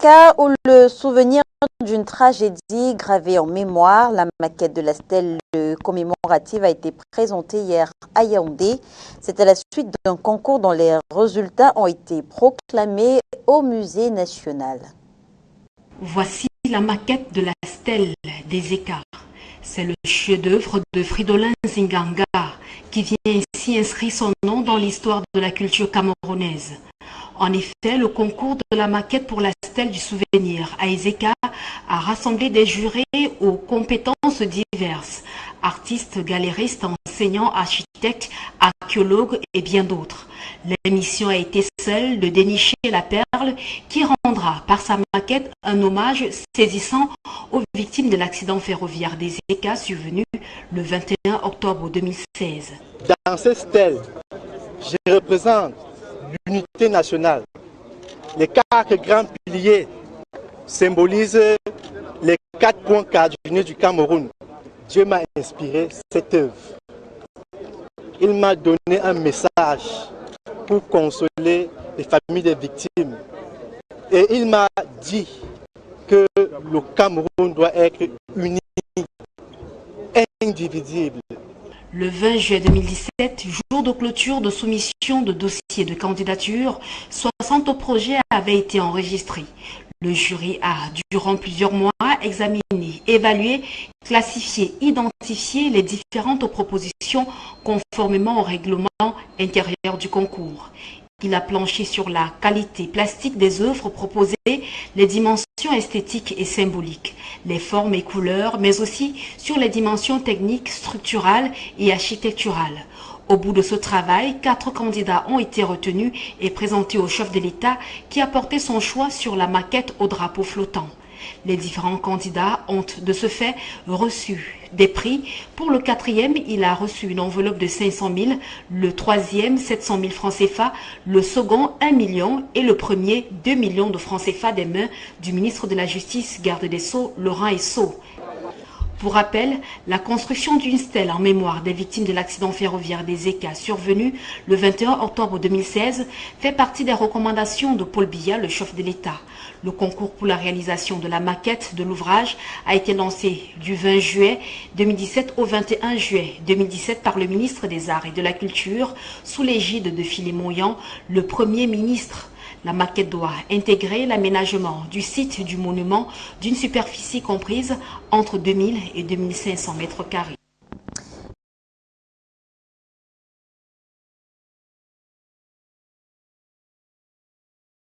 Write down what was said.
Ezeka ou le souvenir d'une tragédie gravée en mémoire. La maquette de la stèle commémorative a été présentée hier à Yaoundé. C'est à la suite d'un concours dont les résultats ont été proclamés au musée national. Voici la maquette de la stèle d'Ezeka. C'est le chef-d'œuvre de Fridolin Zinganga qui vient ainsi inscrire son nom dans l'histoire de la culture camerounaise. En effet, le concours de la maquette pour la stèle du souvenir à Ezeka a rassemblé des jurés aux compétences diverses, artistes, galéristes, enseignants, architectes, archéologues et bien d'autres. L'émission a été celle de dénicher la perle qui rendra par sa maquette un hommage saisissant aux victimes de l'accident ferroviaire d'Ezeka survenu le 21 octobre 2016. Dans cette stèle, je représente l'unité nationale. Les 4 grands piliers symbolisent les 4 points cardinaux du Cameroun. Dieu m'a inspiré cette œuvre. Il m'a donné un message pour consoler les familles des victimes. Et il m'a dit que le Cameroun doit être uni, indivisible. Le 20 juillet 2017, jour de clôture de soumission de dossiers de candidature, 60 projets avaient été enregistrés. Le jury a, durant plusieurs mois, examiné, évalué, classifié, identifié les différentes propositions conformément au règlement intérieur du concours. Il a planché sur la qualité plastique des œuvres proposées, les dimensions esthétiques et symboliques, les formes et couleurs, mais aussi sur les dimensions techniques, structurales et architecturales. Au bout de ce travail, 4 candidats ont été retenus et présentés au chef de l'État qui a porté son choix sur la maquette au drapeau flottant. Les différents candidats ont de ce fait reçu des prix. Pour le 4e, il a reçu une enveloppe de 500 000, le 3e 700 000 francs CFA, le second 1 million et le premier 2 millions de francs CFA des mains du ministre de la Justice, garde des Sceaux, Laurent Esso. Pour rappel, la construction d'une stèle en mémoire des victimes de l'accident ferroviaire d'Ezeka survenu le 21 octobre 2016 fait partie des recommandations de Paul Biya, le chef de l'État. Le concours pour la réalisation de la maquette de l'ouvrage a été lancé du 20 juillet 2017 au 21 juillet 2017 par le ministre des Arts et de la Culture sous l'égide de Philémon Yan, le Premier ministre. La maquette doit intégrer l'aménagement du site du monument d'une superficie comprise entre 2000 et 2500 mètres carrés.